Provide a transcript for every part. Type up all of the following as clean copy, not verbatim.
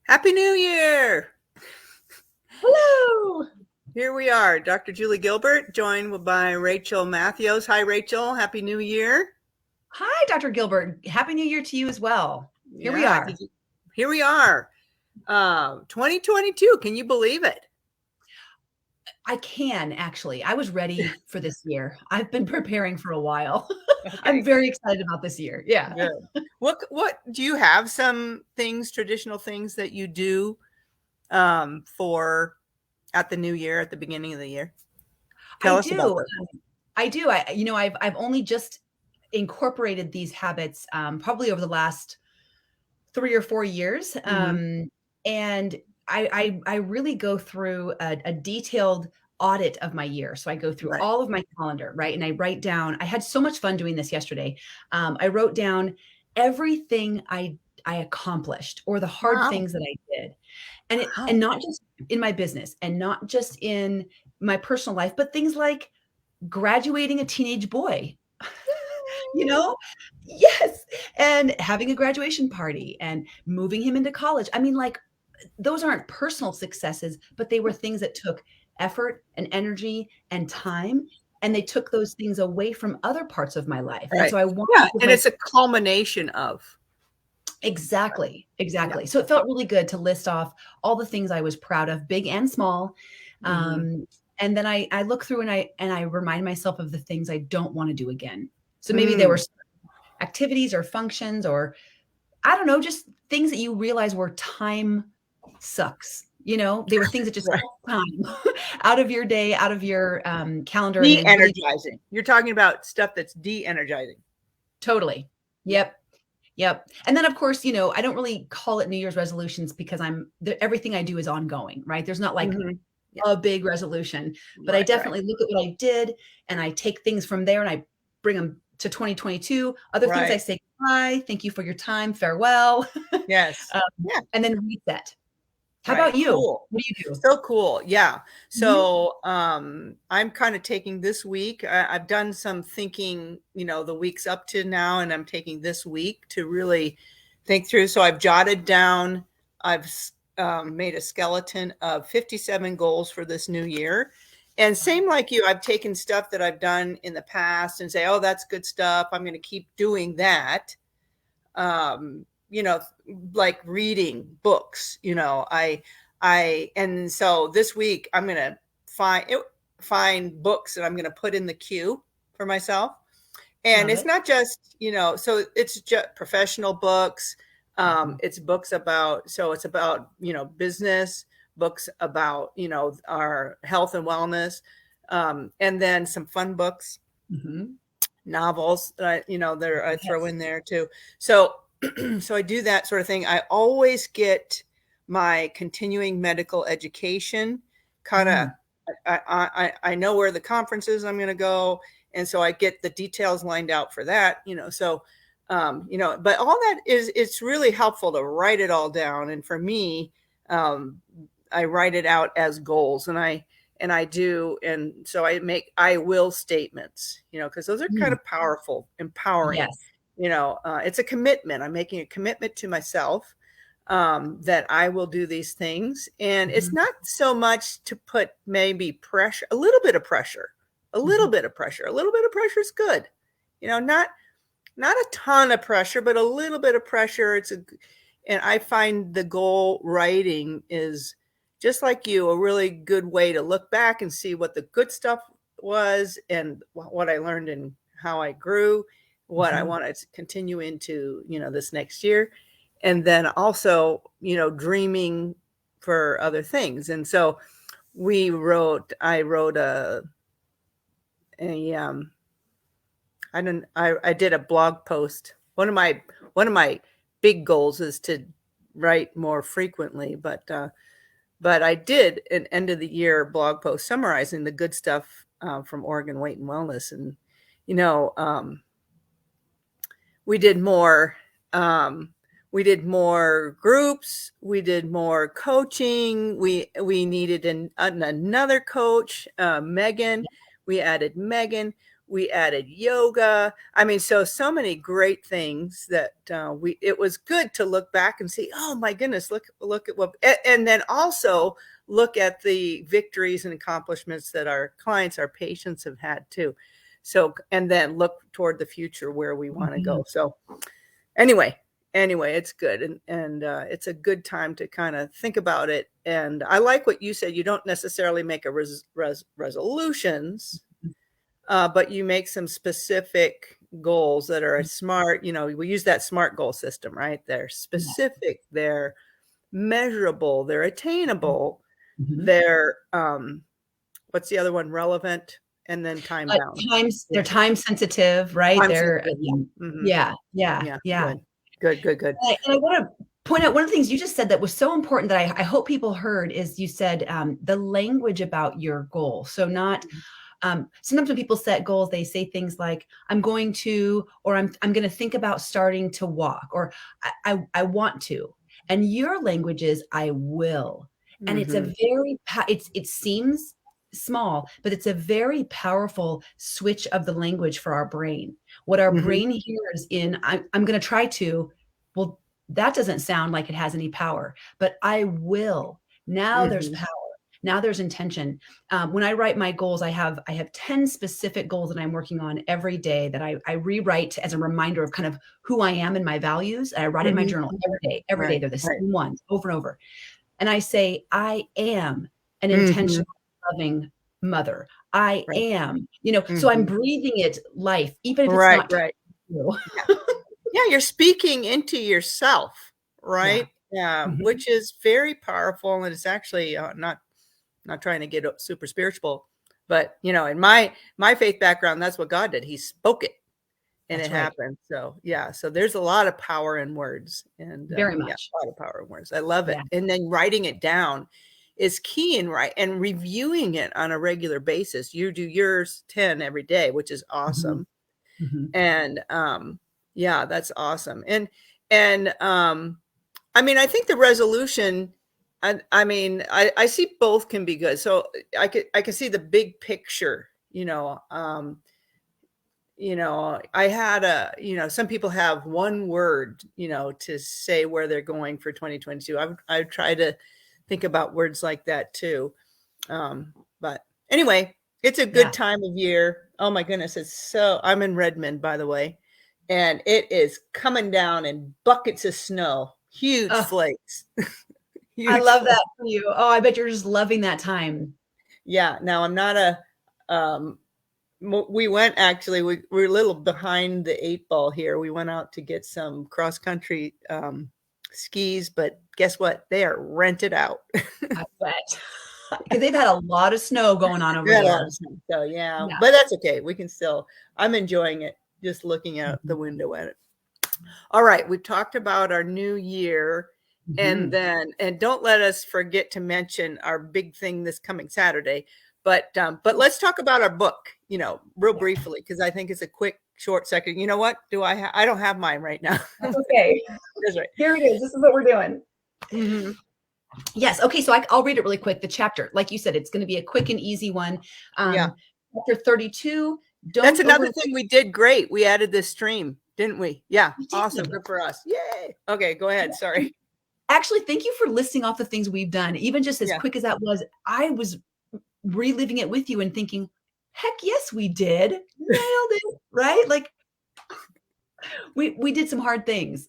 Happy New Year! Hello. Here we are, Dr. Julie Gilbert, joined by Rachel Matthews. Hi, Rachel. Happy New Year. Hi, Dr. Gilbert. Happy New Year to you as well. Here we Yeah, are. here we are. 2022. Can you believe it? I can actually. I was ready for this year. I've been preparing for a while. I'm Okay, very excited about this year. Yeah. good. What do you have some things, traditional things that you do for at the new year, at the beginning of the year? I Tell us about do. them. I do. I've only just incorporated these habits probably over the last 3 or 4 years. Mm-hmm. And I really go through a detailed audit of my year. So I go through Right. all of my calendar, right? And I write down, I had so much fun doing this yesterday. I wrote down everything I accomplished or the hard Wow. things that I did. And Wow. not just in my business and not just in my personal life, but things like graduating a teenage boy, you know? Yes. And having a graduation party and moving him into college. I mean, like, those aren't personal successes, but they were things that took effort and energy and time. And they took those things away from other parts of my life. And Right. so I want Yeah, to give and my it's a culmination of. exactly, Yeah. exactly. So it felt really good to list off all the things I was proud of, big and small. Mm-hmm. Um, and then I look through and I remind myself of the things I don't want to do again. So maybe there were Mm. activities or functions or I don't know, just things that you realize were time sucks. They were things that just Right. suck time out of your day, out of your calendar, and they really De-energizing. You're talking about stuff that's de-energizing. totally. Yeah. Yep. Yep. And then, of course, I don't really call it New Year's resolutions because everything I do is ongoing, right? There's not like Mhm. Yeah. a big resolution, but I Right, right, definitely look at what I did and I take things from there and I bring them to 2022. Other things I right. say, goodbye, thank you for your time, farewell, Yes. Yeah, and then reset. How right. about you? Cool. What do you do? So cool. Yeah. Mhm. So, I'm kind of taking this week. I've done some thinking, the weeks up to now, and I'm taking this week to really think through. So I've jotted down, I've made a skeleton of 57 goals for this new year. And Wow. same like you, I've taken stuff that I've done in the past and say, oh, that's good stuff. I'm going to keep doing that. um you know like reading books. And so this week I'm going to find books that I'm going to put in the queue for myself. And Love it's it. not just, so it's just professional books. Mhm. It's books about, so it's about, business, books about, our health and wellness. And then some fun books, Mhm. novels that I throw Yes. in there too. So so I do that sort of thing. I always get my continuing medical education kind of. Mm. I know where the conferences I'm going to go, and so I get the details lined out for that. So but all that it's really helpful to write it all down. And for me, um, I write it out as goals, and I do. And so I will statements, because those are kind Mm. of powerful, empowering. Yes. It's a commitment. I'm making a commitment to myself, that I will do these things. And it's Mhm. not so much to put maybe pressure, a little bit of pressure, a little Mhm. bit of pressure, a little bit of pressure is good. Not a ton of pressure, but a little bit of pressure. And I find the goal writing is, just like you, a really good way to look back and see what the good stuff was, and what I learned and how I grew, what I Mhm. want to continue into, this next year. And then also, dreaming for other things. And so I wrote a I did a blog post. One of my big goals is to write more frequently, but I did an end of the year blog post summarizing the good stuff, from Oregon Weight and Wellness. And you know, we did more. We did more groups. We did more coaching. We needed another coach, Megan. We added Megan. We added yoga. I mean, so many great things that it was good to look back and see, oh my goodness, look at what, and then also look at the victories and accomplishments that our clients, our patients have had too. So, and then look toward the future where we want to go. So anyway, it's good. And it's a good time to kind of think about it. And I like what you said. You don't necessarily make a resolutions, but you make some specific goals that are smart. You know, we use that SMART goal system, right? They're specific, they're measurable, they're attainable, they're, what's the other one? Relevant, and then time bound. They're time sensitive, right? Time They're, sensitive. yeah. Good. And I want to point out one of the things you just said that was so important that I hope people heard is you said the language about your goal. So not sometimes when people set goals, they say things like, I'm going to, or I'm going to think about starting to walk, or I want to. And your language is, I will. And it's a very, it seems small, but it's a very powerful switch of the language for our brain. What our brain hears in, I'm going to try to, well, that doesn't sound like it has any power, but I will. Now there's power. Now there's intention. When I write my goals, I have 10 specific goals that I'm working on every day that I rewrite as a reminder of kind of who I am and my values. And I write in my journal every day. They're the same ones over and over. And I say, I am an intentional, loving mother. I am, so I'm breathing it life, even if it's not true. Yeah, you're speaking into yourself, right? Yeah, which is very powerful. And it's actually not trying to get super spiritual, but in my faith background, that's what God did. He spoke it and it happened. So so there's a lot of power in words, and very much a lot of power in words. I love it. And then writing it down is key and reviewing it on a regular basis. You do yours 10 every day, which is awesome. And that's awesome. And I mean, I think the resolution, I mean, I see both can be good. So I could see the big picture, I had some people have one word, to say where they're going for 2022. I've tried to think about words like that too. But anyway, it's a good time of year. Oh my goodness. I'm in Redmond, by the way, and it is coming down in buckets of snow, huge flakes. I love that for you. Oh, I bet you're just loving that time. Yeah. Now I'm not we went, actually, we're a little behind the 8 ball here. We went out to get some cross country skis, but guess what? They are rented out. I bet. Because they've had a lot of snow going on over there. So but that's okay. We can still, I'm enjoying it, just looking out the window at it. All right. We've talked about our new year. And don't let us forget to mention our big thing this coming Saturday. But let's talk about our book, real briefly, because I think it's a quick, short second. You know what? I don't have mine right now. Okay. That's right. Here it is. This is what we're doing. Yes. Okay. So I'll read it really quick. The chapter, like you said, it's going to be a quick and easy one. Chapter 32. That's another thing we did great. We added this stream, didn't we? Yeah. Awesome. Good for us. Yay. Okay. Go ahead. Sorry. Actually, thank you for listing off the things we've done. Even just as quick as that was, I was reliving it with you and thinking, heck yes, we did. Nailed it. Right? Like we did some hard things.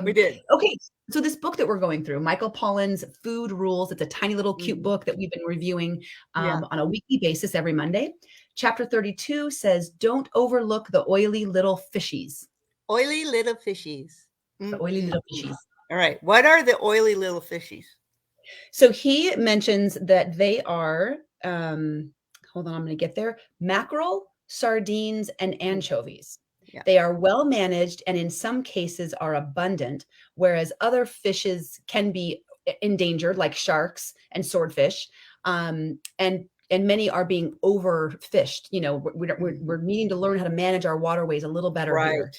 We did. Okay. So this book that we're going through, Michael Pollan's Food Rules, it's a tiny little cute book that we've been reviewing on a weekly basis every Monday. Chapter 32 says, don't overlook the oily little fishies. Oily little fishies. The oily little fishies. All right. What are the oily little fishies? So he mentions that they are, hold on, I'm going to get there. Mackerel, sardines, and anchovies. Yeah. They are well managed and in some cases are abundant, whereas other fishes can be endangered, like sharks and swordfish. And many are being overfished. We're needing to learn how to manage our waterways a little better here.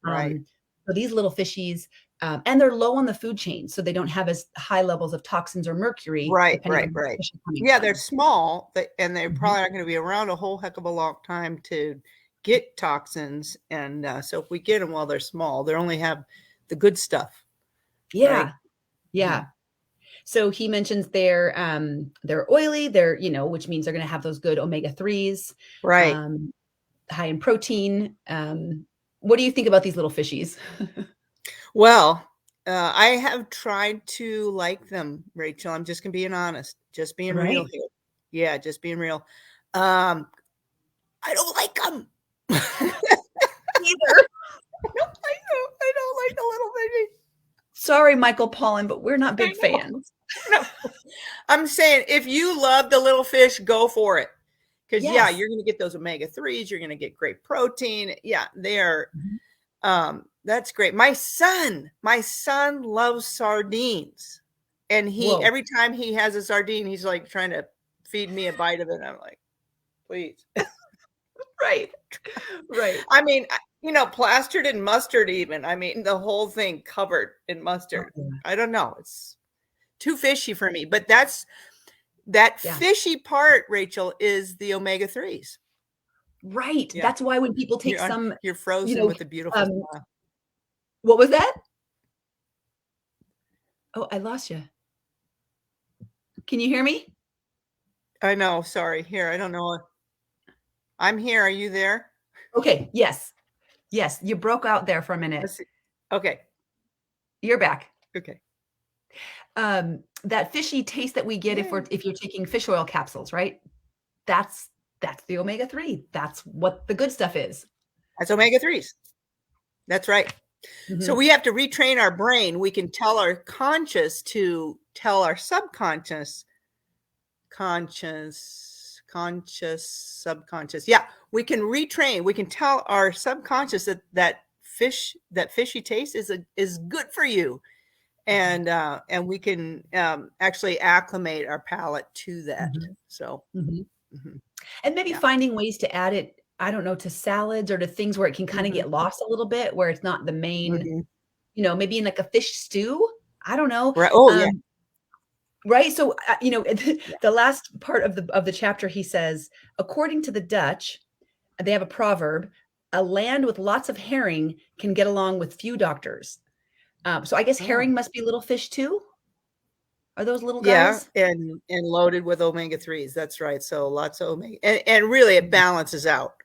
Right. So these little fishies, And they're low on the food chain, so they don't have as high levels of toxins or mercury, Right, depending right, on where the right. fish are coming Yeah, they're from. small, and they're Mhm. probably not going to be around a whole heck of a long time to get toxins. And so if we get them while they're small, they only have the good stuff, right? Yeah, Mhm. yeah. So he mentions they're oily, which means they're going to have those good omega threes, Right. um, high in protein. What do you think about these little fishies? Well, I have tried to like them, Rachel. I'm just gonna being honest, just being real Right? here. Yeah, just being real. Um, I don't like them. Either. I don't like the little baby. Sorry, Michael Pollan, but we're not I big know. fans. No. I'm saying if you love the little fish, go for it. Because yeah, Yes. you're gonna get those omega threes. You're gonna get great protein. Yeah, they are. Mhm. That's great. My son loves sardines, and he Whoa. every time he has a sardine, he's like trying to feed me a bite of it. I'm like, please. Right. Right. I mean, plastered in mustard. Even I mean, the whole thing covered in Oh, mustard. yeah. I don't know. It's too fishy for me. But that Yeah. fishy part, Rachel, is the omega threes. Right. Yeah, That's why when people take you're some, you're you frozen know, with a beautiful um, smile. what was that? Oh, I lost you. Can you hear me? I know. Sorry. Here, I don't know. I'm here. Are you there? Okay. Yes. Yes. You broke out there for a minute. Let's see. Okay. You're back. Okay. That fishy taste that we get Yeah. if you're taking fish oil capsules, right? That's that's the omega 3. That's what the good stuff is. That's omega threes. That's right. So Mhm. we have to retrain our brain. We can tell our conscious to tell our subconscious. Yeah, we can retrain. We can tell our subconscious that fishy taste is good for you, Mhm. and we can actually acclimate our palate to that. Mhm. So, Mhm. mhm, And maybe yeah, finding ways to add it, I don't know, to salads or to things where it can kinda hmm get lost a little bit, where it's not the main, hmm maybe in like a fish stew? I don't know. right. Oh yeah, Um, right? So, yeah. the last part of the chapter, he says, "According to the Dutch," they have a proverb, "A land with lots of herring can get along with few doctors." So I guess Oh. herring must be little fish too? Are those little Yeah, guys? and loaded with omega threes. That's right. So lots of omega, and really it Mhm, balances out.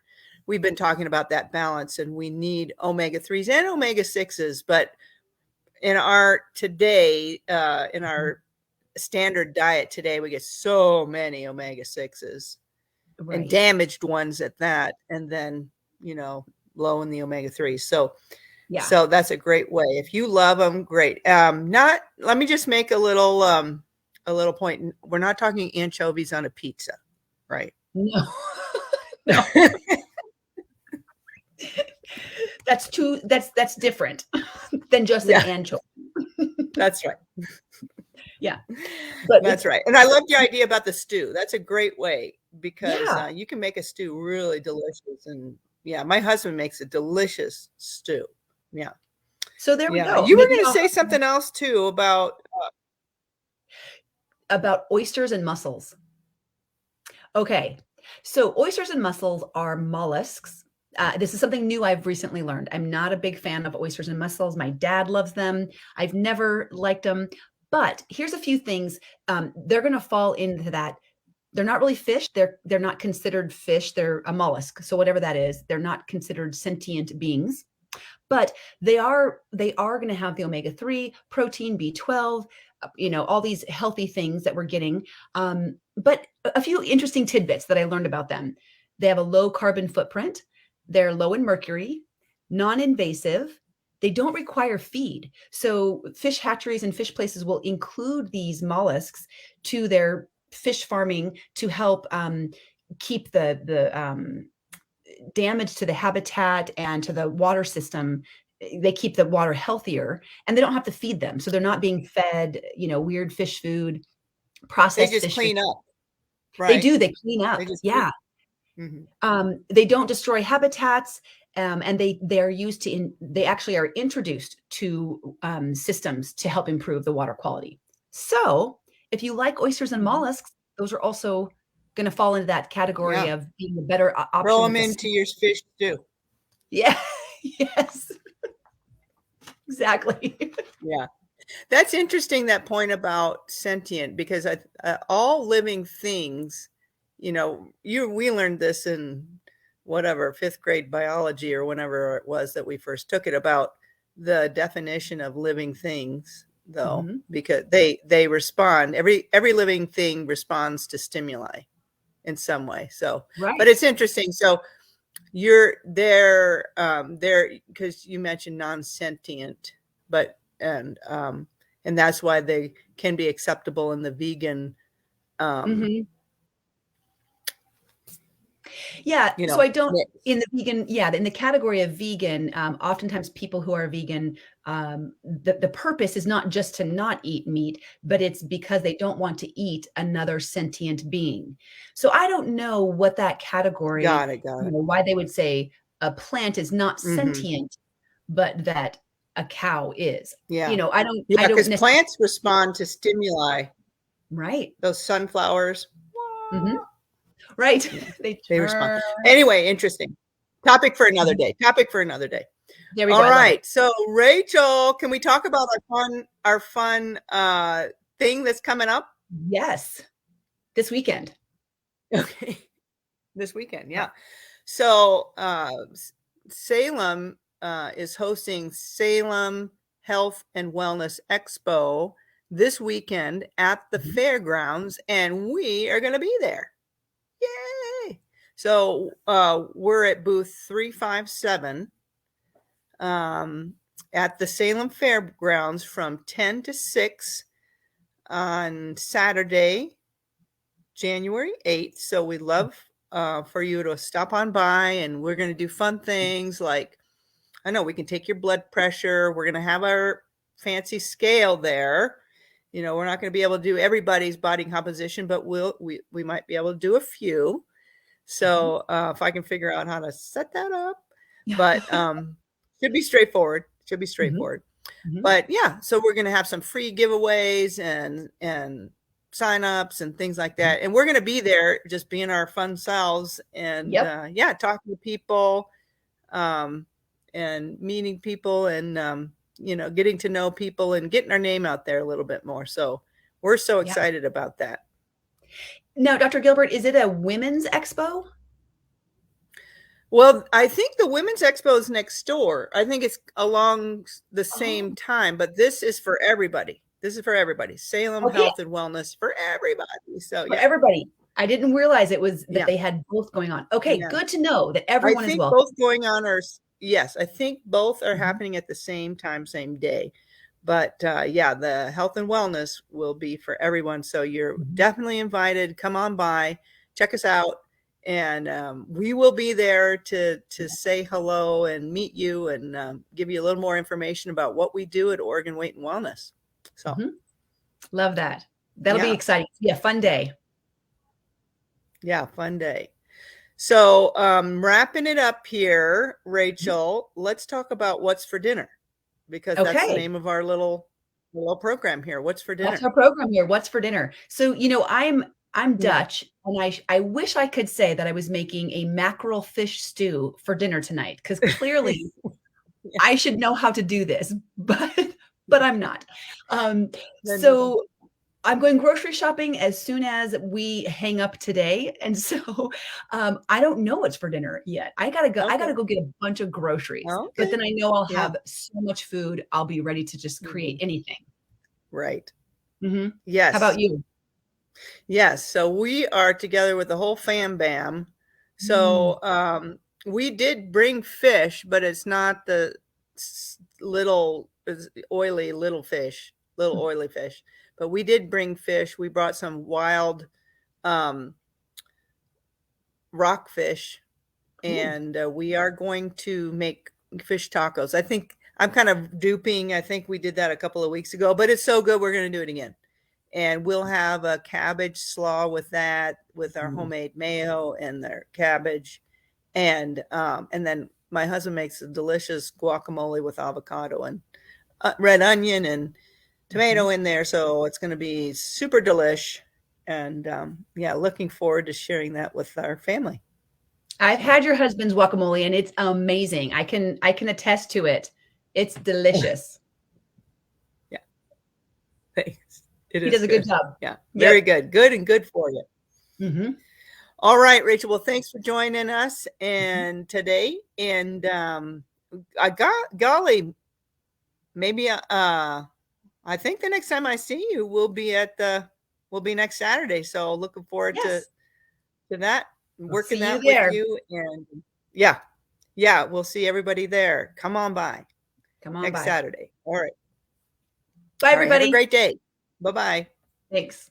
We've been talking about that balance, and we need omega threes and omega sixes. But in mhm. our standard diet today, we get so many omega sixes and Right. damaged ones at that, and then you know low in the omega threes. So Yeah. so that's a great way. If you love them, great. Not let me just make a little point. We're not talking anchovies on a pizza, right? No. No. That's different than just an Yeah, anchovy. that's right. Yeah. But That's it's right. And I love the idea about the stew. That's a great way because yeah. you can make a stew really delicious. And yeah, my husband makes a delicious stew. Yeah. So there we Yeah. go. You were Maybe going to I'll say something else too about, about oysters and mussels. Okay. So oysters and mussels are mollusks. This is something new I've recently learned. I'm not a big fan of oysters and mussels. My dad loves them. I've never liked them. But here's a few things. They're going to fall into that. They're not really fish. They're not considered fish. They're a mollusk. So whatever that is, they're not considered sentient beings. But they are going to have the omega 3, protein, B12, all these healthy things that we're getting. But a few interesting tidbits that I learned about them. They have a low carbon footprint. They're low in mercury, non-invasive. They don't require feed. So fish hatcheries and fish places will include these mollusks to their fish farming to help keep the damage to the habitat and to the water system. They keep the water healthier, and they don't have to feed them, so they're not being fed weird fish food, they processed just fish food. clean up, They right? do, they clean They up, just clean. yeah. Mhm. They don't destroy habitats, and they're used they actually are introduced to systems to help improve the water quality. So if you like oysters and Mhm. mollusks, those are also going to fall into that category Yeah. of being a better Throw option them with the into your fish stew. yeah, yes, exactly. Yeah. That's interesting, that point about sentient, because all living things, we learned this in whatever 5th grade biology or whenever it was that we first took it, about the definition of living things, though, Mhm. because they respond. Every living thing responds to stimuli in some way. So, but Right. it's interesting. So you're there because you mentioned non-sentient, but and that's why they can be acceptable in the vegan, um, Mhm. Yeah, you so know, I don't mix. in the vegan yeah, in the category of vegan, oftentimes people who are vegan, the purpose is not just to not eat meat, but it's because they don't want to eat another sentient being. So I don't know what that category, Got it. why they would say a plant is not Mhm. sentient, but that a cow is. Yeah. I Yeah, don't because necessarily plants respond to stimuli. right. Those sunflowers, Mhm. Right. yeah, They they respond. turn Anyway, interesting. Topic for another Mhm. day. Topic for another day. There we go, All I love it. right. So, Rachel, can we talk about our fun thing that's coming up? Yes, this weekend. Okay. This weekend, Yeah. yeah. So, Salem is hosting Salem Health and Wellness Expo this weekend at the Mhm. fairgrounds, and we are going to be there. Yay! So, we're at booth 357 um, at the Salem Fairgrounds from 10 to 6 on Saturday, January 8th. So we'd love for you to stop on by, and we're going to do fun things like, I know we can take your blood pressure. We're going to have our fancy scale there. We're not going to be able to do everybody's body composition, but we might be able to do a few. Mhm. So if I can figure out how to set that up, but should be straightforward. Should be Mhm, straightforward. mhm. But yeah, so we're going to have some free giveaways and signups and things like Mhm. that. And we're going to be there just being our fun selves and Yep. yeah, talking to people um, and meeting people and getting to know people and getting our name out there a little bit more. So we're so Yeah. excited about that. Now, Dr. Gilbert, is it a women's expo? Well, I think the Women's Expo is next door. I think it's along the Oh, same time, but this is for everybody. This is for everybody. Salem okay, Health and Wellness for everybody. So for yeah, everybody. I didn't realize it was that yeah, they had both going on. Okay, yeah. good to know that I everyone is think welcome. both going on are yes, I think both are Mhm, happening at the same time, same day. But yeah, the health and wellness will be for everyone. So you're mhm. definitely invited. Come on by, check us out, and we will be there to say hello and meet you and give you a little more information about what we do at Oregon Weight and Wellness. So Mhm. Love that. That'll be yeah, exciting. Yeah, fun yeah, day. yeah, fun day. So wrapping it up here, Mhm. Rachel, let's talk about what's for dinner, because that's the Okay, name of our little program here. What's for that's dinner? our program here. What's for dinner? So, I'm Yeah. Dutch, and I wish I could say that I was making a mackerel fish stew for dinner tonight, because clearly Yeah. I should know how to do this, but I'm not. Then you So I'm going grocery shopping as soon as we hang up today, and so, I don't know what's for dinner yet. I gotta okay. go get a bunch of groceries, but Okay. then I know I'll Yeah. have so much food, I'll be ready to just create Mhm. anything. Right. Mhm. How Yes. about you? Yes. So we are together with the whole fam bam. Mm, So we did bring fish, but it's not the little oily little fish, little mm, oily fish. But we did bring fish. We brought some wild um, rockfish, ooh, and we are going to make fish tacos. I think I'm kind of duping. I think we did that a couple of weeks ago, but it's so good we're going to do it again. and we'll have a cabbage slaw with that, with our Mm. homemade mayo and their cabbage. And then my husband makes a delicious guacamole with avocado and red onion and tomato in there. So it's going to be super delish. And yeah, looking forward to sharing that with our family. I've had your husband's guacamole and it's amazing. I can attest to it. It's delicious. Yeah. Thanks. He does a good job. Yeah. Very Yep. good. Good and good for you. Mm-hmm. All right, Rachel. Well, thanks for joining us and today. And I got golly, maybe I think the next time I see you will be next Saturday. So looking forward Yes. to that, working see you that there. with you. And yeah, we'll see everybody there. Come on by. Come on Next by. Saturday. All right. Bye, All right, have everybody. a great day. Bye-bye. Thanks.